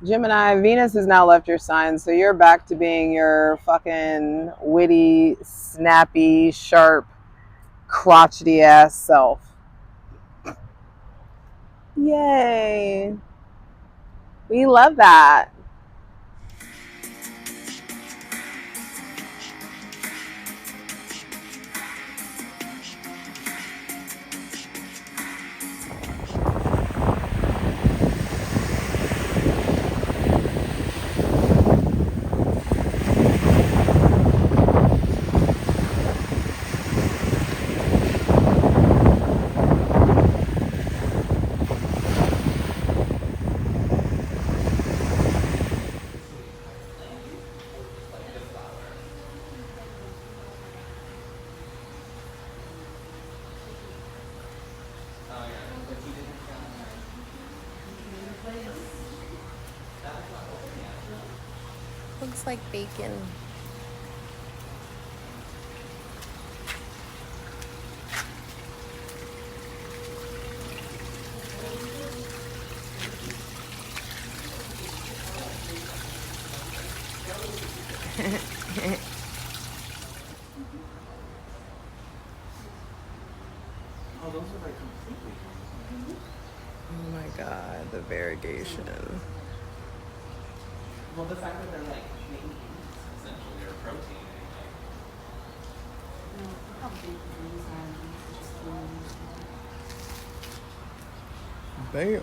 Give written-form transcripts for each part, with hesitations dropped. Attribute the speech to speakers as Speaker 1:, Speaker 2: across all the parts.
Speaker 1: Gemini, Venus has now left your sign, so you're back to being your fucking witty, snappy, sharp, crotchety ass self. Yay. We love that.
Speaker 2: Looks like bacon.
Speaker 3: Oh, those are like completely.
Speaker 2: Oh my god, the variegation.
Speaker 3: Well, the fact that they're like making meats, essentially, or protein anyway.
Speaker 2: Bam.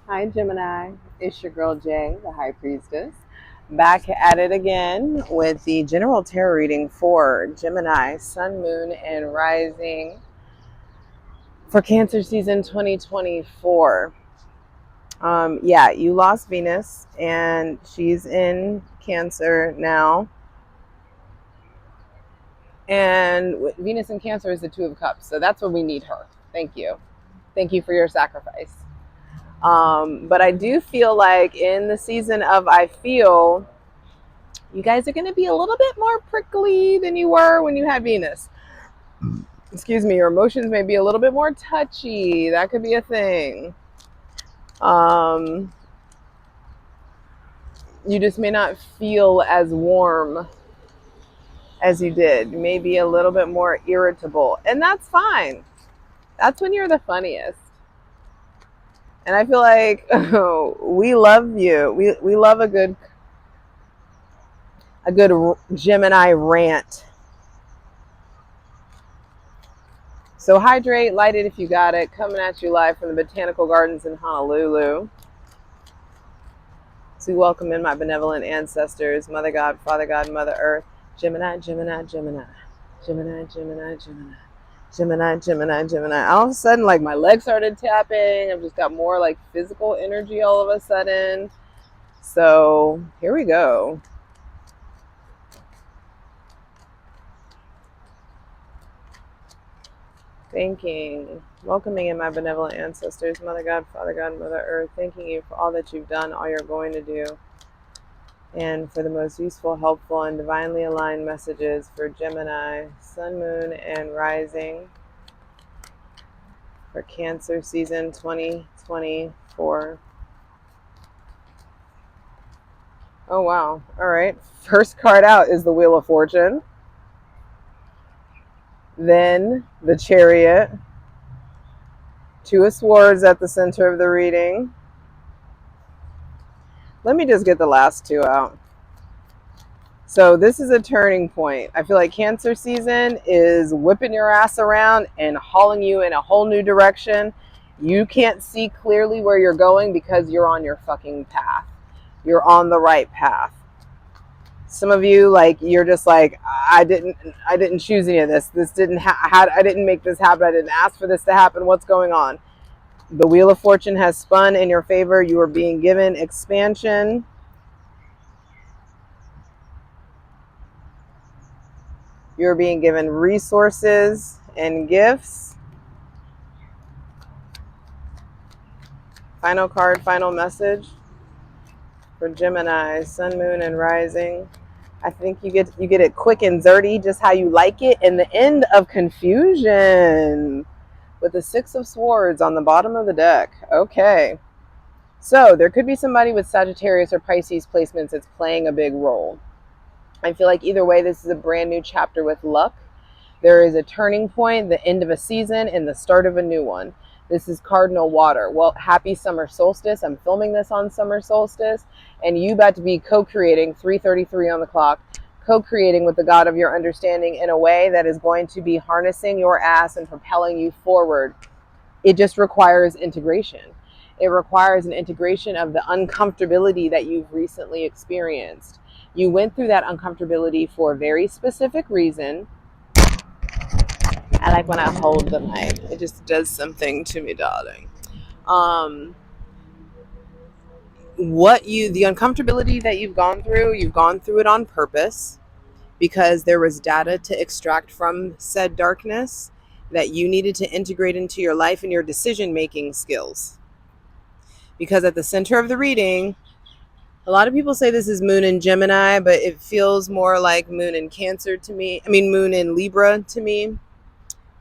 Speaker 1: Hi, Gemini. It's your girl Jay, the High Priestess. Back at it again with the general tarot reading for Gemini, Sun, Moon, and Rising for Cancer season 2024. Yeah, you lost Venus, and she's in Cancer now. And Venus in Cancer is the Two of Cups, so that's where we need her. Thank you. Thank you for your sacrifice. But I do feel like in the season of I Feel, you guys are going to be a little bit more prickly than you were when you had Venus. Excuse me, your emotions may be a little bit more touchy. That could be a thing. You just may not feel as warm as you did. You may be a little bit more irritable, and that's fine. That's when you're the funniest. And I feel like we love you. We love a good Gemini rant. So hydrate, light it if you got it. Coming at you live from the Botanical Gardens in Honolulu. So we welcome in my benevolent ancestors, Mother God, Father God, Mother Earth, Gemini, Gemini, Gemini, Gemini, Gemini, Gemini, Gemini, Gemini, Gemini. All of a sudden, like my legs started tapping. I've just got more like physical energy all of a sudden. So here we go. Thanking, welcoming in my benevolent ancestors, Mother God, Father God, Mother Earth, thanking you for all that you've done, all you're going to do, and for the most useful, helpful, and divinely aligned messages for Gemini, Sun, Moon, and Rising for Cancer season 2024. Oh, wow. All right. First card out is the Wheel of Fortune. Then the Chariot. Two of Swords at the center of the reading. Let me just get the last two out. So this is a turning point. I feel like Cancer season is whipping your ass around and hauling you in a whole new direction. You can't see clearly where you're going because you're on your fucking path. You're on the right path. Some of you, like, you're just like, I didn't choose any of this. I didn't make this happen. I didn't ask for this to happen. What's going on? The Wheel of Fortune has spun in your favor. You are being given expansion. You're being given resources and gifts. Final card, final message for Gemini, Sun, Moon, and Rising I think you get it quick and dirty, just how you like it. And the end of confusion with the Six of Swords on the bottom of the deck. Okay. So there could be somebody with Sagittarius or Pisces placements that's playing a big role. I feel like either way, this is a brand new chapter with luck. There is a turning point, the end of a season, and the start of a new one. This is Cardinal water. Well, happy summer solstice. I'm filming this on summer solstice, and you about to be co-creating, 3:33 on the clock, co-creating with the God of your understanding in a way that is going to be harnessing your ass and propelling you forward. It just requires integration. It requires an integration of the uncomfortability that you've recently experienced. You went through that uncomfortability for a very specific reason. I like when I hold the mic. It just does something to me, darling. The uncomfortability that you've gone through it on purpose because there was data to extract from said darkness that you needed to integrate into your life and your decision-making skills. Because at the center of the reading, a lot of people say this is Moon in Gemini, but it feels more like Moon in Cancer to me. I mean, Moon in Libra to me.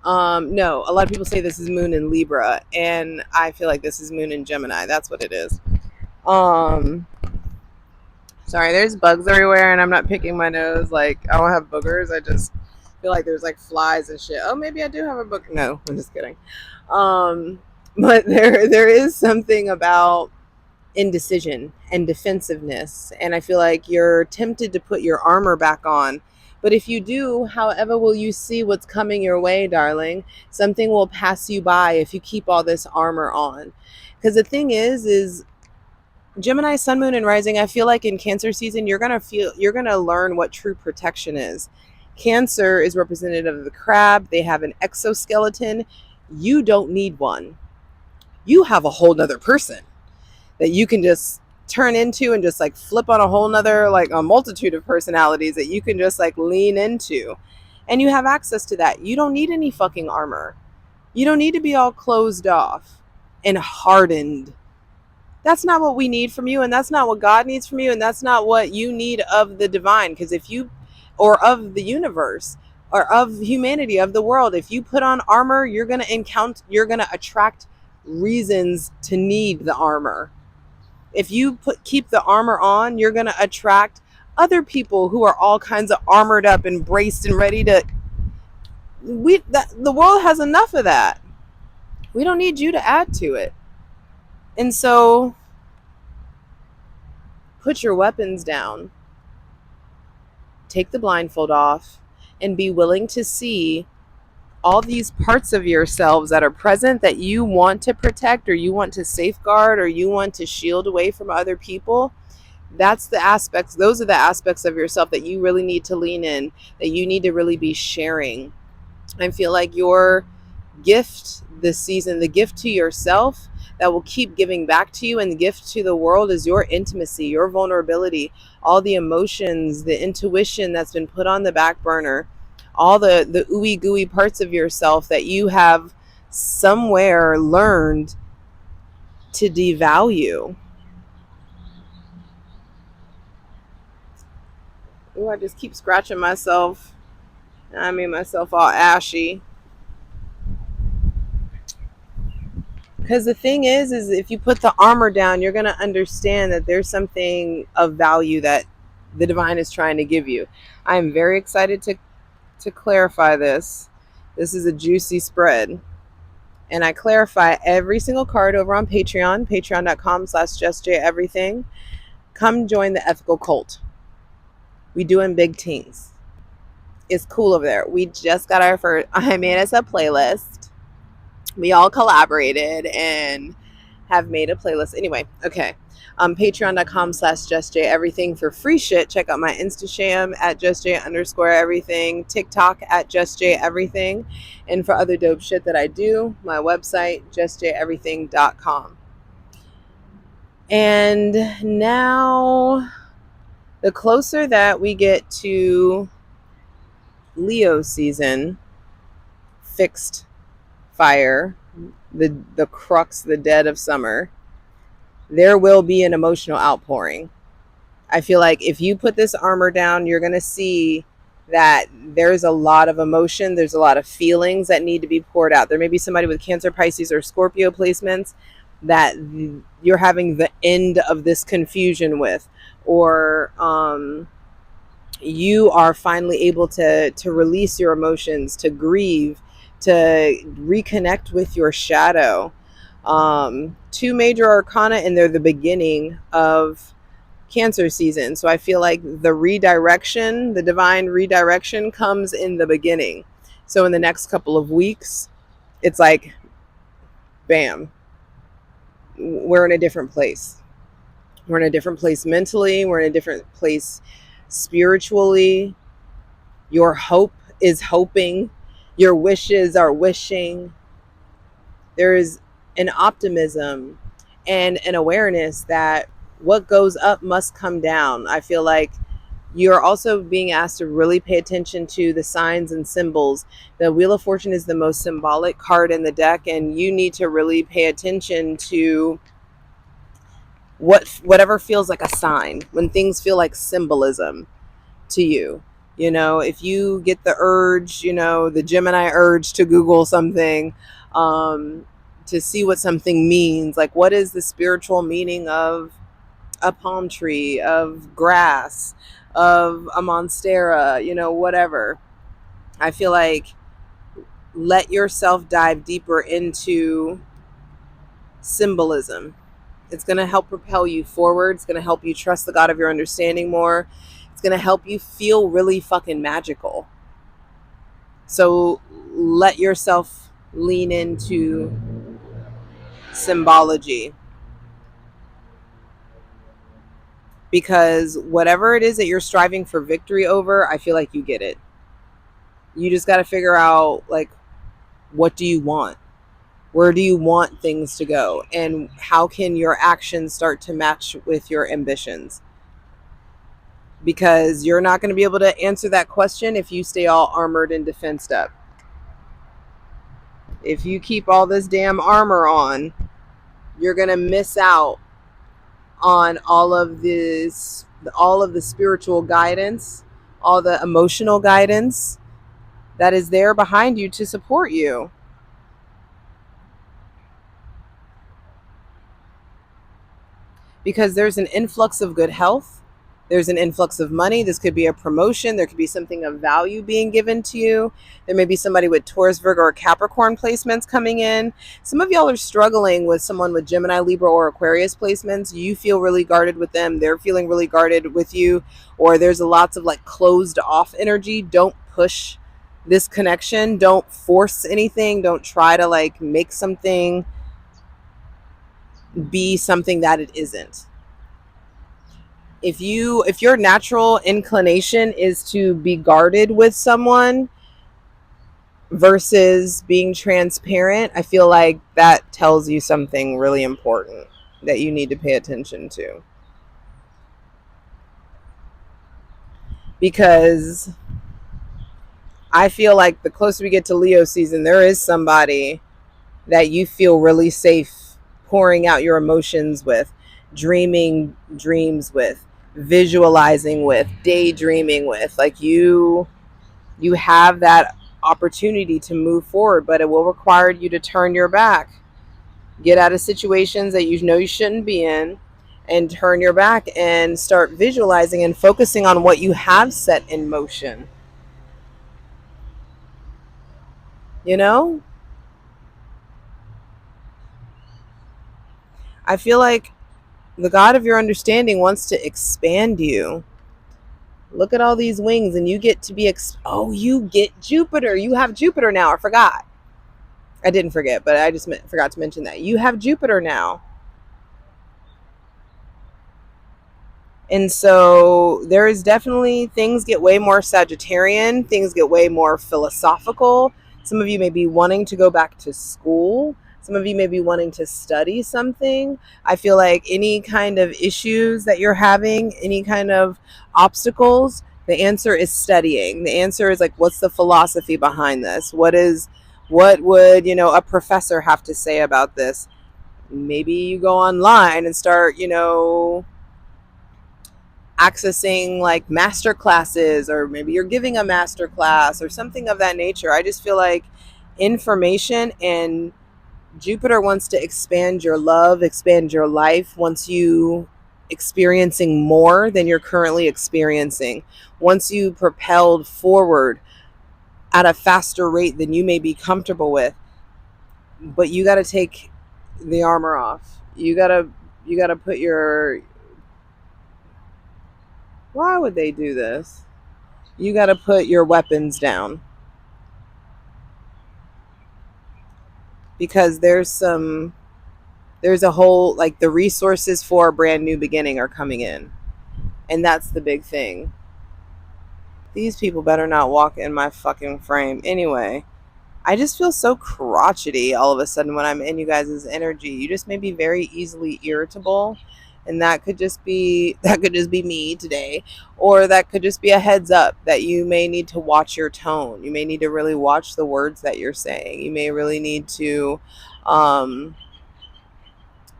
Speaker 1: No, a lot of people say this is Moon in Libra, and I feel like this is Moon in Gemini. That's what it is. Sorry, there's bugs everywhere, and I'm not picking my nose. Like, I don't have boogers. I just feel like there's like flies and shit. Oh, maybe I do have a book. No, I'm just kidding. But there is something about indecision and defensiveness, and I feel like you're tempted to put your armor back on. But if you do, however will you see what's coming your way, darling? Something will pass you by if you keep all this armor on. Because the thing is Gemini, Sun, Moon, and Rising, I feel like in Cancer season, you're gonna learn what true protection is. Cancer is representative of the crab. They have an exoskeleton. You don't need one. You have a whole nother person that you can just turn into and just like flip on a whole nother, like a multitude of personalities that you can just like lean into. And you have access to that. You don't need any fucking armor. You don't need to be all closed off and hardened. That's not what we need from you, and that's not what God needs from you, and that's not what you need of the divine. Because if you, or of the universe, or of humanity, of the world, if you put on armor, you're gonna attract reasons to need the armor. If you keep the armor on, you're gonna attract other people who are all kinds of armored up and braced and ready to. The world has enough of that. We don't need you to add to it. And so put your weapons down, take the blindfold off, and be willing to see all these parts of yourselves that are present that you want to protect or you want to safeguard or you want to shield away from other people. Those are the aspects of yourself that you really need to lean in, that you need to really be sharing. I feel like your gift this season, the gift to yourself that will keep giving back to you, and the gift to the world is your intimacy, your vulnerability, all the emotions, the intuition that's been put on the back burner, all the ooey gooey parts of yourself that you have somewhere learned to devalue. Ooh, I just keep scratching myself. I made myself all ashy. Because the thing is if you put the armor down, you're going to understand that there's something of value that the divine is trying to give you. I am very excited to clarify this. This is a juicy spread. And I clarify every single card over on Patreon, patreon.com/JustJEverything. Come join the ethical cult. We doing big things. It's cool over there. We just got our first, I made us a playlist. We all collaborated and have made a playlist. Anyway, okay. Patreon.com/JustJEverything for free shit. Check out my Instasham at JustJ_everything, TikTok at JustJEverything, and for other dope shit that I do, my website, JustJEverything.com. And now, the closer that we get to Leo season, fixed fire, the crux, the dead of summer, there will be an emotional outpouring. I feel like if you put this armor down, you're going to see that there's a lot of emotion, there's a lot of feelings that need to be poured out. There may be somebody with Cancer, Pisces, or Scorpio placements that you're having the end of this confusion with, or you are finally able to release your emotions, to grieve, to reconnect with your shadow. Two major arcana, and they're the beginning of Cancer season. So I feel like the redirection, the divine redirection, comes in the beginning. So in the next couple of weeks, it's like, bam, we're in a different place. We're in a different place mentally. We're in a different place spiritually. Your hope is hoping. Your wishes are wishing. There is an optimism and an awareness that what goes up must come down. I feel like you're also being asked to really pay attention to the signs and symbols. The Wheel of Fortune is the most symbolic card in the deck, and you need to really pay attention to whatever feels like a sign, when things feel like symbolism to you. You know, if you get the urge, you know, the Gemini urge to Google something, to see what something means, like what is the spiritual meaning of a palm tree, of grass, of a monstera, you know, whatever. I feel like let yourself dive deeper into symbolism. It's going to help propel you forward. It's going to help you trust the God of your understanding more. It's going to help you feel really fucking magical. So let yourself lean into symbology, because whatever it is that you're striving for victory over, I feel like you get it. You just got to figure out, like, what do you want? Where do you want things to go? And how can your actions start to match with your ambitions? Because you're not going to be able to answer that question if you stay all armored and defensed up. If you keep all this damn armor on, you're going to miss out on all of the spiritual guidance, all the emotional guidance that is there behind you to support you. Because there's an influx of good health. There's an influx of money. This could be a promotion. There could be something of value being given to you. There may be somebody with Taurus, Virgo, or Capricorn placements coming in. Some of y'all are struggling with someone with Gemini, Libra, or Aquarius placements. You feel really guarded with them. They're feeling really guarded with you. Or there's lots of like closed off energy. Don't push this connection. Don't force anything. Don't try to like make something be something that it isn't. If your natural inclination is to be guarded with someone versus being transparent, I feel like that tells you something really important that you need to pay attention to. Because I feel like the closer we get to Leo season, there is somebody that you feel really safe pouring out your emotions with, dreaming dreams with, visualizing with, daydreaming with. Like you have that opportunity to move forward, but it will require you to turn your back, get out of situations that you know you shouldn't be in, and turn your back and start visualizing and focusing on what you have set in motion. You know, I feel like the God of your understanding wants to expand you. Look at all these wings, and you get to be you get Jupiter. You have Jupiter now. I forgot. I didn't forget, but I just forgot to mention that you have Jupiter now. And so there is definitely, things get way more Sagittarian, things get way more philosophical. Some of you may be wanting to go back to school. Some of you may be wanting to study something. I feel like any kind of issues that you're having, any kind of obstacles, the answer is studying. The answer is like, what's the philosophy behind this? What would, a professor have to say about this? Maybe you go online and start, accessing like master classes, or maybe you're giving a master class or something of that nature. I just feel like information, and Jupiter wants to expand your love, expand your life, wants you experiencing more than you're currently experiencing, wants you propelled forward at a faster rate than you may be comfortable with. But you got to take the armor off. You got to put your, why would they do this? You got to put your weapons down, because there's a whole, like, the resources for a brand new beginning are coming in, and that's the big thing. These people better not walk in my fucking frame. Anyway, I just feel so crotchety all of a sudden when I'm in you guys' energy. You just may be very easily irritable, and that could just be me today, or that could just be a heads up that you may need to watch your tone. You may need to really watch the words that you're saying. You may really need to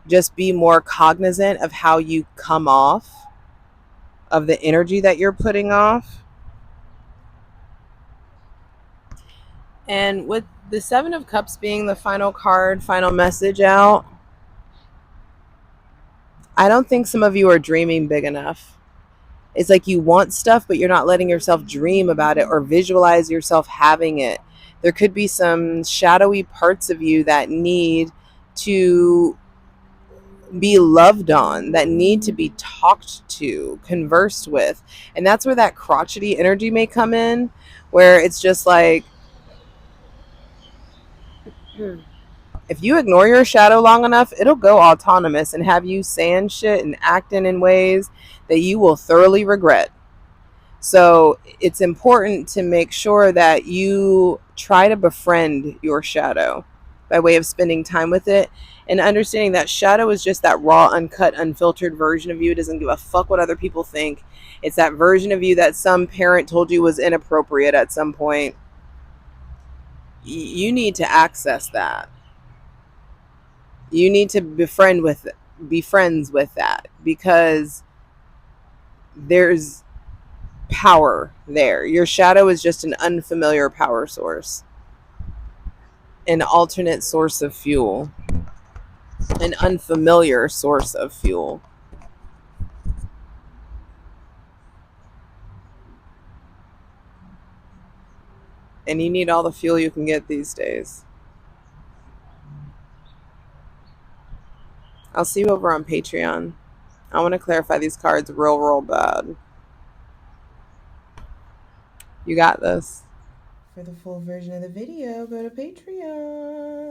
Speaker 1: just be more cognizant of how you come off, of the energy that you're putting off. And with the Seven of Cups being the final card, final message out, I don't think some of you are dreaming big enough. It's like you want stuff, but you're not letting yourself dream about it or visualize yourself having it. There could be some shadowy parts of you that need to be loved on, that need to be talked to, conversed with. And that's where that crotchety energy may come in, where it's just like, if you ignore your shadow long enough, it'll go autonomous and have you saying shit and acting in ways that you will thoroughly regret. So it's important to make sure that you try to befriend your shadow by way of spending time with it, and understanding that shadow is just that raw, uncut, unfiltered version of you. It doesn't give a fuck what other people think. It's that version of you that some parent told you was inappropriate at some point. You need to access that. You need to be friends with that, because there's power there. Your shadow is just an unfamiliar power source, an alternate source of fuel, an unfamiliar source of fuel. And you need all the fuel you can get these days. I'll see you over on Patreon. I want to clarify these cards real bad. You got this. For the full version of the video, go to Patreon.